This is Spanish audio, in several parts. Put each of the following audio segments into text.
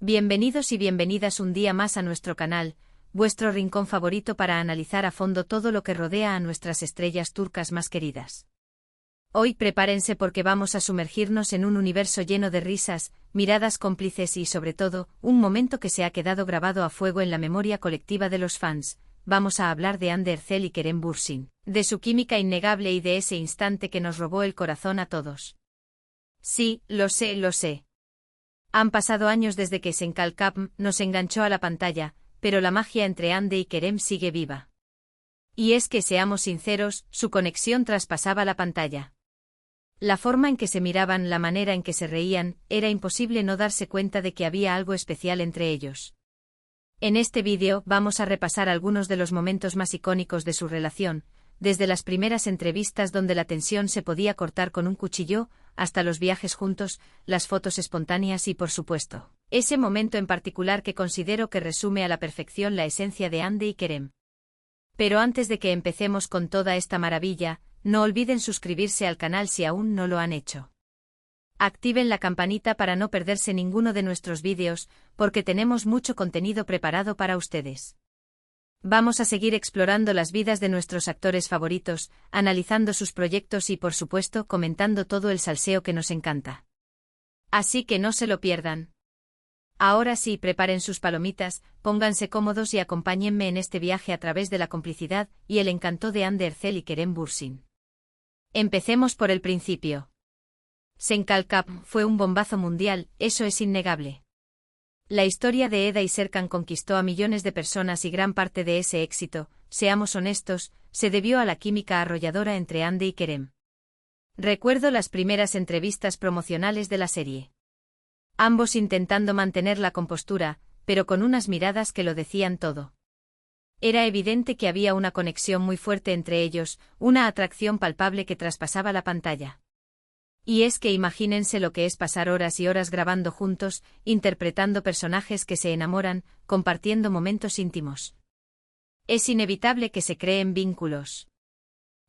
Bienvenidos y bienvenidas un día más a nuestro canal, vuestro rincón favorito para analizar a fondo todo lo que rodea a nuestras estrellas turcas más queridas. Hoy prepárense porque vamos a sumergirnos en un universo lleno de risas, miradas cómplices y sobre todo, un momento que se ha quedado grabado a fuego en la memoria colectiva de los fans. Vamos a hablar de Hande Erçel y Kerem Bürsin, de su química innegable y de ese instante que nos robó el corazón a todos. Sí, lo sé. Han pasado años desde que Senkalkapm nos enganchó a la pantalla, pero la magia entre Hande y Kerem sigue viva. Y es que seamos sinceros, su conexión traspasaba la pantalla. La forma en que se miraban, la manera en que se reían, era imposible no darse cuenta de que había algo especial entre ellos. En este vídeo vamos a repasar algunos de los momentos más icónicos de su relación, desde las primeras entrevistas donde la tensión se podía cortar con un cuchillo, hasta los viajes juntos, las fotos espontáneas y por supuesto, ese momento en particular que considero que resume a la perfección la esencia de Hande y Kerem. Pero antes de que empecemos con toda esta maravilla, no olviden suscribirse al canal si aún no lo han hecho. Activen la campanita para no perderse ninguno de nuestros vídeos, porque tenemos mucho contenido preparado para ustedes. Vamos a seguir explorando las vidas de nuestros actores favoritos, analizando sus proyectos y por supuesto comentando todo el salseo que nos encanta. Así que no se lo pierdan. Ahora sí, preparen sus palomitas, pónganse cómodos y acompáñenme en este viaje a través de la complicidad y el encanto de Hande Erçel y Kerem Bürsin. Empecemos por el principio. Senkalkapm fue un bombazo mundial, eso es innegable. La historia de Eda y Serkan conquistó a millones de personas y gran parte de ese éxito, seamos honestos, se debió a la química arrolladora entre Hande y Kerem. Recuerdo las primeras entrevistas promocionales de la serie. Ambos intentando mantener la compostura, pero con unas miradas que lo decían todo. Era evidente que había una conexión muy fuerte entre ellos, una atracción palpable que traspasaba la pantalla. Y es que imagínense lo que es pasar horas y horas grabando juntos, interpretando personajes que se enamoran, compartiendo momentos íntimos. Es inevitable que se creen vínculos.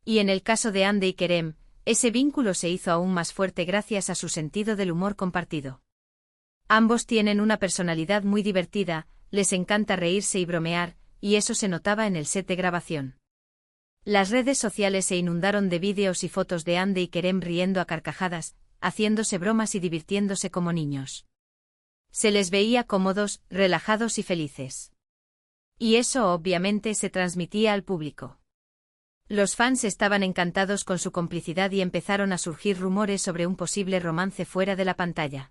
Y en el caso de Hande y Kerem, ese vínculo se hizo aún más fuerte gracias a su sentido del humor compartido. Ambos tienen una personalidad muy divertida, les encanta reírse y bromear, y eso se notaba en el set de grabación. Las redes sociales se inundaron de vídeos y fotos de Hande y Kerem riendo a carcajadas, haciéndose bromas y divirtiéndose como niños. Se les veía cómodos, relajados y felices. Y eso obviamente se transmitía al público. Los fans estaban encantados con su complicidad y empezaron a surgir rumores sobre un posible romance fuera de la pantalla.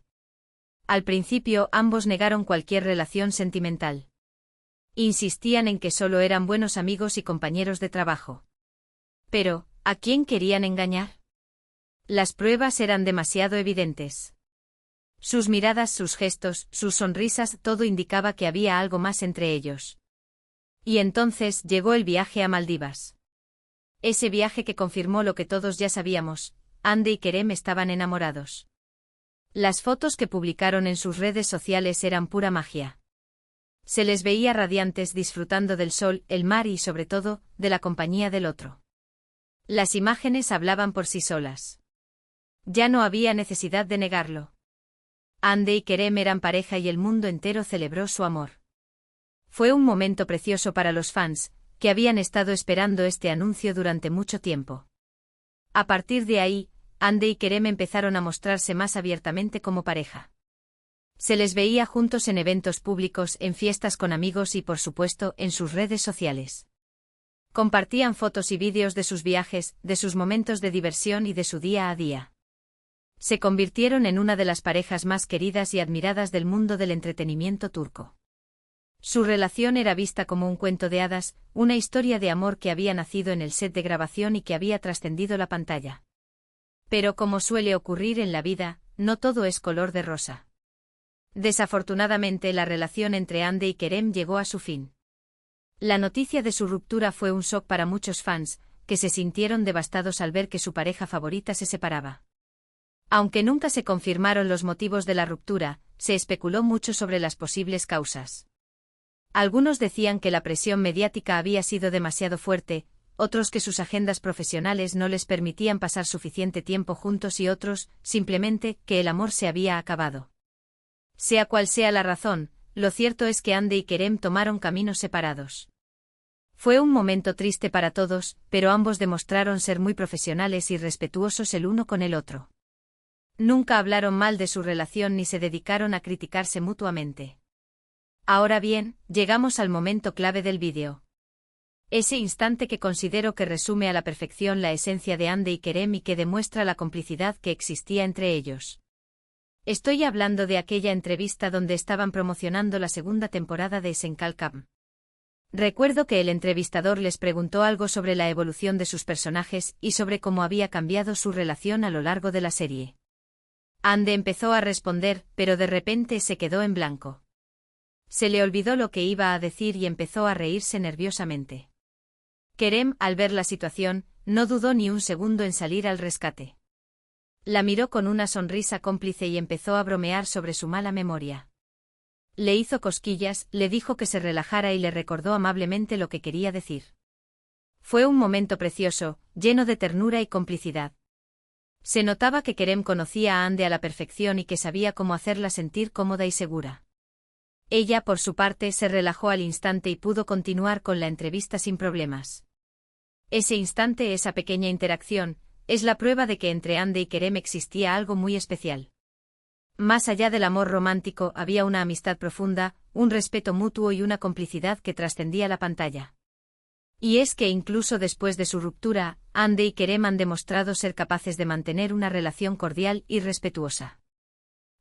Al principio ambos negaron cualquier relación sentimental. Insistían en que solo eran buenos amigos y compañeros de trabajo. Pero, ¿a quién querían engañar? Las pruebas eran demasiado evidentes. Sus miradas, sus gestos, sus sonrisas, todo indicaba que había algo más entre ellos. Y entonces llegó el viaje a Maldivas. Ese viaje que confirmó lo que todos ya sabíamos, Hande y Kerem estaban enamorados. Las fotos que publicaron en sus redes sociales eran pura magia. Se les veía radiantes disfrutando del sol, el mar y sobre todo, de la compañía del otro. Las imágenes hablaban por sí solas. Ya no había necesidad de negarlo. Hande y Kerem eran pareja y el mundo entero celebró su amor. Fue un momento precioso para los fans, que habían estado esperando este anuncio durante mucho tiempo. A partir de ahí, Hande y Kerem empezaron a mostrarse más abiertamente como pareja. Se les veía juntos en eventos públicos, en fiestas con amigos y por supuesto en sus redes sociales. Compartían fotos y vídeos de sus viajes, de sus momentos de diversión y de su día a día. Se convirtieron en una de las parejas más queridas y admiradas del mundo del entretenimiento turco. Su relación era vista como un cuento de hadas, una historia de amor que había nacido en el set de grabación y que había trascendido la pantalla. Pero como suele ocurrir en la vida, no todo es color de rosa. Desafortunadamente la relación entre Hande y Kerem llegó a su fin. La noticia de su ruptura fue un shock para muchos fans, que se sintieron devastados al ver que su pareja favorita se separaba. Aunque nunca se confirmaron los motivos de la ruptura, se especuló mucho sobre las posibles causas. Algunos decían que la presión mediática había sido demasiado fuerte, otros que sus agendas profesionales no les permitían pasar suficiente tiempo juntos y otros, simplemente, que el amor se había acabado. Sea cual sea la razón, lo cierto es que Hande y Kerem tomaron caminos separados. Fue un momento triste para todos, pero ambos demostraron ser muy profesionales y respetuosos el uno con el otro. Nunca hablaron mal de su relación ni se dedicaron a criticarse mutuamente. Ahora bien, llegamos al momento clave del vídeo. Ese instante que considero que resume a la perfección la esencia de Hande y Kerem y que demuestra la complicidad que existía entre ellos. Estoy hablando de aquella entrevista donde estaban promocionando la segunda temporada de Senkalkam. Recuerdo que el entrevistador les preguntó algo sobre la evolución de sus personajes y sobre cómo había cambiado su relación a lo largo de la serie. Hande empezó a responder, pero de repente se quedó en blanco. Se le olvidó lo que iba a decir y empezó a reírse nerviosamente. Kerem, al ver la situación, no dudó ni un segundo en salir al rescate. La miró con una sonrisa cómplice y empezó a bromear sobre su mala memoria. Le hizo cosquillas, le dijo que se relajara y le recordó amablemente lo que quería decir. Fue un momento precioso, lleno de ternura y complicidad. Se notaba que Kerem conocía a Hande a la perfección y que sabía cómo hacerla sentir cómoda y segura. Ella, por su parte, se relajó al instante y pudo continuar con la entrevista sin problemas. Ese instante, esa pequeña interacción, es la prueba de que entre Hande y Kerem existía algo muy especial. Más allá del amor romántico, había una amistad profunda, un respeto mutuo y una complicidad que trascendía la pantalla. Y es que incluso después de su ruptura, Hande y Kerem han demostrado ser capaces de mantener una relación cordial y respetuosa.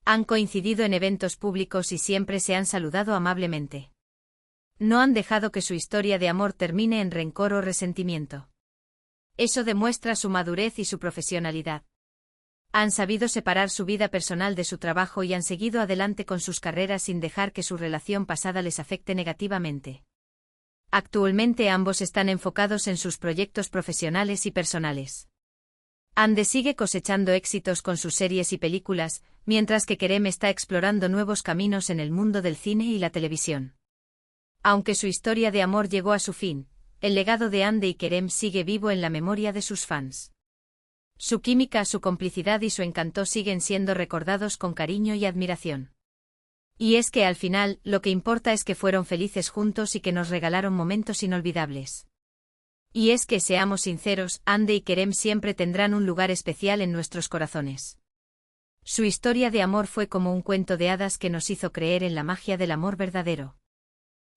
Han coincidido en eventos públicos y siempre se han saludado amablemente. No han dejado que su historia de amor termine en rencor o resentimiento. Eso demuestra su madurez y su profesionalidad. Han sabido separar su vida personal de su trabajo y han seguido adelante con sus carreras sin dejar que su relación pasada les afecte negativamente. Actualmente ambos están enfocados en sus proyectos profesionales y personales. Hande sigue cosechando éxitos con sus series y películas, mientras que Kerem está explorando nuevos caminos en el mundo del cine y la televisión. Aunque su historia de amor llegó a su fin, el legado de Hande y Kerem sigue vivo en la memoria de sus fans. Su química, su complicidad y su encanto siguen siendo recordados con cariño y admiración. Y es que al final, lo que importa es que fueron felices juntos y que nos regalaron momentos inolvidables. Y es que, seamos sinceros, Hande y Kerem siempre tendrán un lugar especial en nuestros corazones. Su historia de amor fue como un cuento de hadas que nos hizo creer en la magia del amor verdadero.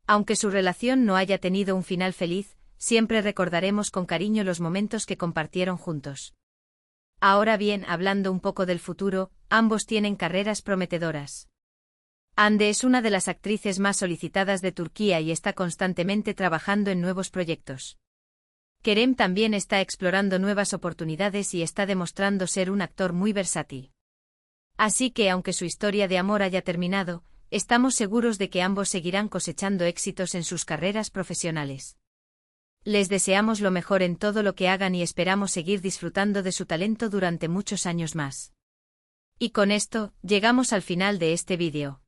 Aunque su relación no haya tenido un final feliz, siempre recordaremos con cariño los momentos que compartieron juntos. Ahora bien, hablando un poco del futuro, ambos tienen carreras prometedoras. Hande es una de las actrices más solicitadas de Turquía y está constantemente trabajando en nuevos proyectos. Kerem también está explorando nuevas oportunidades y está demostrando ser un actor muy versátil. Así que, aunque su historia de amor haya terminado, estamos seguros de que ambos seguirán cosechando éxitos en sus carreras profesionales. Les deseamos lo mejor en todo lo que hagan y esperamos seguir disfrutando de su talento durante muchos años más. Y con esto, llegamos al final de este vídeo.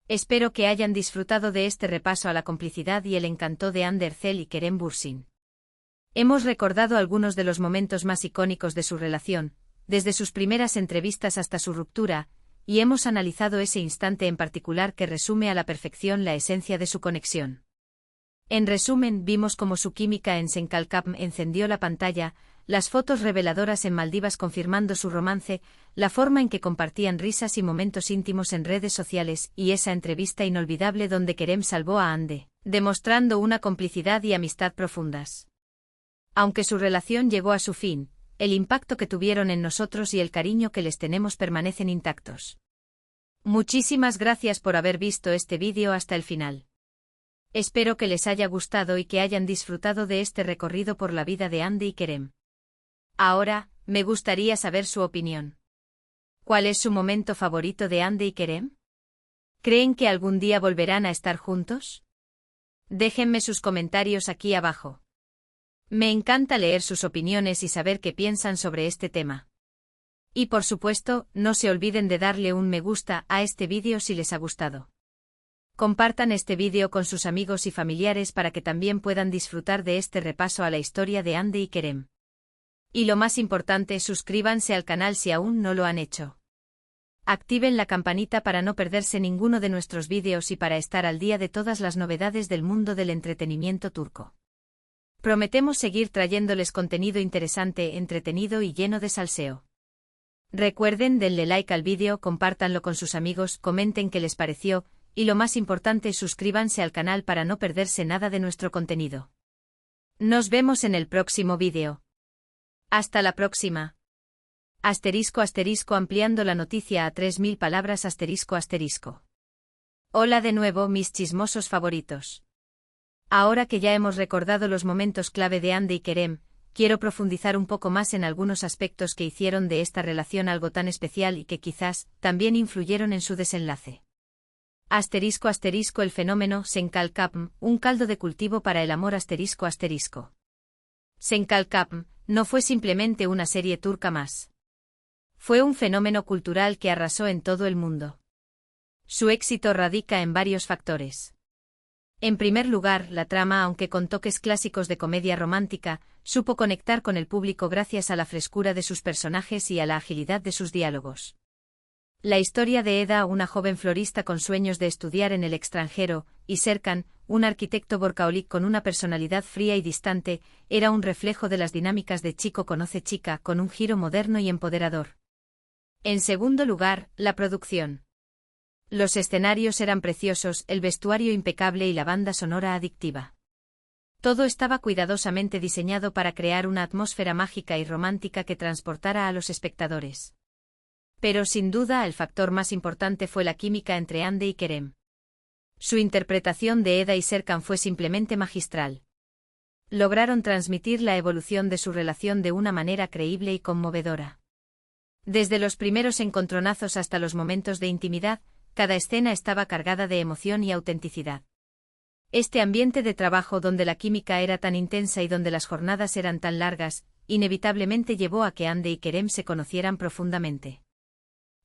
Espero que hayan disfrutado de este repaso a la complicidad y el encanto de Hande Erçel y Kerem Bürsin. Hemos recordado algunos de los momentos más icónicos de su relación, desde sus primeras entrevistas hasta su ruptura, y hemos analizado ese instante en particular que resume a la perfección la esencia de su conexión. En resumen, vimos cómo su química en Senkalkam encendió la pantalla, las fotos reveladoras en Maldivas confirmando su romance, la forma en que compartían risas y momentos íntimos en redes sociales y esa entrevista inolvidable donde Kerem salvó a Hande, demostrando una complicidad y amistad profundas. Aunque su relación llegó a su fin, el impacto que tuvieron en nosotros y el cariño que les tenemos permanecen intactos. Muchísimas gracias por haber visto este vídeo hasta el final. Espero que les haya gustado y que hayan disfrutado de este recorrido por la vida de Hande y Kerem. Ahora, me gustaría saber su opinión. ¿Cuál es su momento favorito de Hande y Kerem? ¿Creen que algún día volverán a estar juntos? Déjenme sus comentarios aquí abajo. Me encanta leer sus opiniones y saber qué piensan sobre este tema. Y por supuesto, no se olviden de darle un me gusta a este vídeo si les ha gustado. Compartan este vídeo con sus amigos y familiares para que también puedan disfrutar de este repaso a la historia de Hande y Kerem. Y lo más importante, suscríbanse al canal si aún no lo han hecho. Activen la campanita para no perderse ninguno de nuestros vídeos y para estar al día de todas las novedades del mundo del entretenimiento turco. Prometemos seguir trayéndoles contenido interesante, entretenido y lleno de salseo. Recuerden, denle like al vídeo, compártanlo con sus amigos, comenten qué les pareció, y lo más importante, suscríbanse al canal para no perderse nada de nuestro contenido. Nos vemos en el próximo vídeo. Hasta la próxima. *** ampliando la noticia a 3000 palabras ***. Hola de nuevo, mis chismosos favoritos. Ahora que ya hemos recordado los momentos clave de Hande y Kerem, quiero profundizar un poco más en algunos aspectos que hicieron de esta relación algo tan especial y que quizás también influyeron en su desenlace. *** El fenómeno Senkalkapm, un caldo de cultivo para el amor ***. Senkalkapm no fue simplemente una serie turca más. Fue un fenómeno cultural que arrasó en todo el mundo. Su éxito radica en varios factores. En primer lugar, la trama, aunque con toques clásicos de comedia romántica, supo conectar con el público gracias a la frescura de sus personajes y a la agilidad de sus diálogos. La historia de Eda, una joven florista con sueños de estudiar en el extranjero, y Serkan, un arquitecto borcaolik con una personalidad fría y distante, era un reflejo de las dinámicas de chico conoce chica con un giro moderno y empoderador. En segundo lugar, la producción. Los escenarios eran preciosos, el vestuario impecable y la banda sonora adictiva. Todo estaba cuidadosamente diseñado para crear una atmósfera mágica y romántica que transportara a los espectadores. Pero sin duda el factor más importante fue la química entre Hande y Kerem. Su interpretación de Eda y Serkan fue simplemente magistral. Lograron transmitir la evolución de su relación de una manera creíble y conmovedora. Desde los primeros encontronazos hasta los momentos de intimidad, cada escena estaba cargada de emoción y autenticidad. Este ambiente de trabajo donde la química era tan intensa y donde las jornadas eran tan largas, inevitablemente llevó a que Hande y Kerem se conocieran profundamente.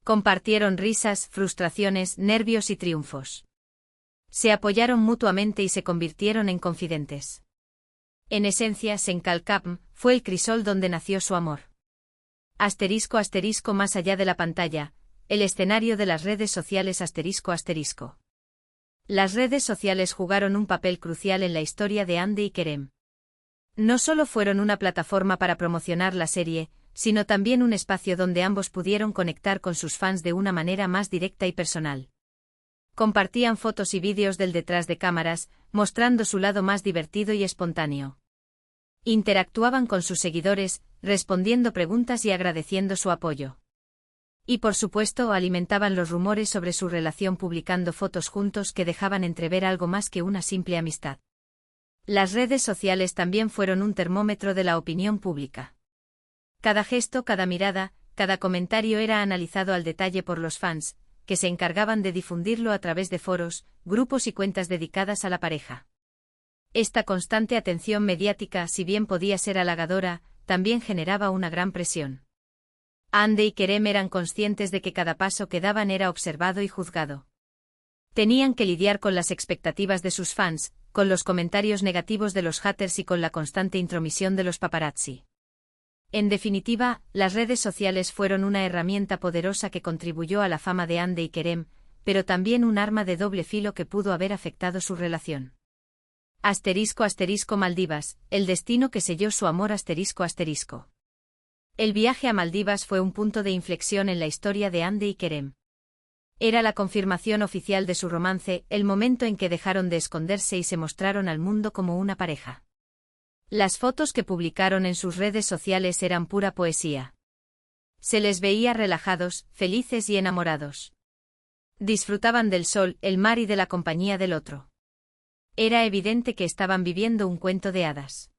Compartieron risas, frustraciones, nervios y triunfos. Se apoyaron mutuamente y se convirtieron en confidentes. En esencia, Senkalkapm fue el crisol donde nació su amor. *** Más allá de la pantalla, el escenario de las redes sociales ***. Las redes sociales jugaron un papel crucial en la historia de Hande y Kerem. No solo fueron una plataforma para promocionar la serie, sino también un espacio donde ambos pudieron conectar con sus fans de una manera más directa y personal. Compartían fotos y vídeos del detrás de cámaras, mostrando su lado más divertido y espontáneo. Interactuaban con sus seguidores, respondiendo preguntas y agradeciendo su apoyo. Y por supuesto alimentaban los rumores sobre su relación publicando fotos juntos que dejaban entrever algo más que una simple amistad. Las redes sociales también fueron un termómetro de la opinión pública. Cada gesto, cada mirada, cada comentario era analizado al detalle por los fans, que se encargaban de difundirlo a través de foros, grupos y cuentas dedicadas a la pareja. Esta constante atención mediática, si bien podía ser halagadora, también generaba una gran presión. Hande y Kerem eran conscientes de que cada paso que daban era observado y juzgado. Tenían que lidiar con las expectativas de sus fans, con los comentarios negativos de los haters y con la constante intromisión de los paparazzi. En definitiva, las redes sociales fueron una herramienta poderosa que contribuyó a la fama de Hande y Kerem, pero también un arma de doble filo que pudo haber afectado su relación. *** Maldivas, el destino que selló su amor ***. El viaje a Maldivas fue un punto de inflexión en la historia de Hande y Kerem. Era la confirmación oficial de su romance, el momento en que dejaron de esconderse y se mostraron al mundo como una pareja. Las fotos que publicaron en sus redes sociales eran pura poesía. Se les veía relajados, felices y enamorados. Disfrutaban del sol, el mar y de la compañía del otro. Era evidente que estaban viviendo un cuento de hadas.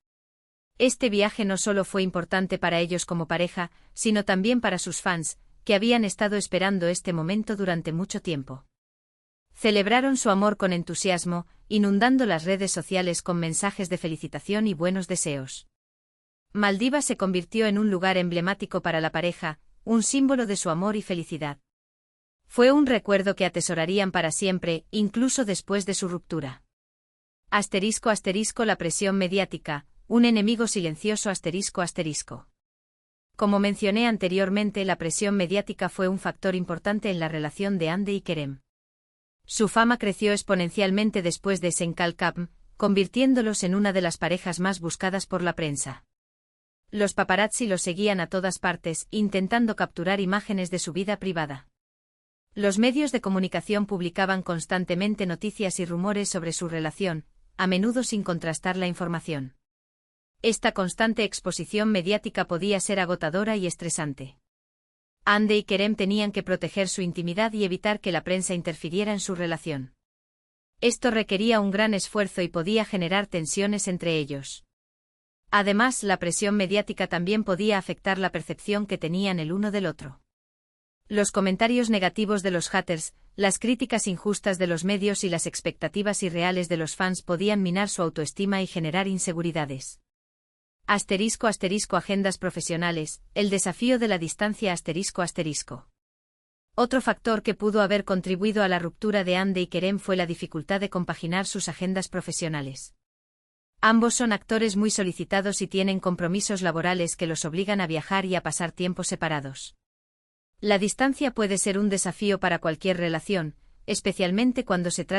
Este viaje no solo fue importante para ellos como pareja, sino también para sus fans, que habían estado esperando este momento durante mucho tiempo. Celebraron su amor con entusiasmo, inundando las redes sociales con mensajes de felicitación y buenos deseos. Maldivas se convirtió en un lugar emblemático para la pareja, un símbolo de su amor y felicidad. Fue un recuerdo que atesorarían para siempre, incluso después de su ruptura. *** La presión mediática, un enemigo silencioso ***. Como mencioné anteriormente, la presión mediática fue un factor importante en la relación de Hande y Kerem. Su fama creció exponencialmente después de Senkal Kapm, convirtiéndolos en una de las parejas más buscadas por la prensa. Los paparazzi los seguían a todas partes, intentando capturar imágenes de su vida privada. Los medios de comunicación publicaban constantemente noticias y rumores sobre su relación, a menudo sin contrastar la información. Esta constante exposición mediática podía ser agotadora y estresante. Hande y Kerem tenían que proteger su intimidad y evitar que la prensa interfiriera en su relación. Esto requería un gran esfuerzo y podía generar tensiones entre ellos. Además, la presión mediática también podía afectar la percepción que tenían el uno del otro. Los comentarios negativos de los haters, las críticas injustas de los medios y las expectativas irreales de los fans podían minar su autoestima y generar inseguridades. *** Agendas profesionales, el desafío de la distancia ***. Otro factor que pudo haber contribuido a la ruptura de Hande y Kerem fue la dificultad de compaginar sus agendas profesionales. Ambos son actores muy solicitados y tienen compromisos laborales que los obligan a viajar y a pasar tiempo separados. La distancia puede ser un desafío para cualquier relación, especialmente cuando se trata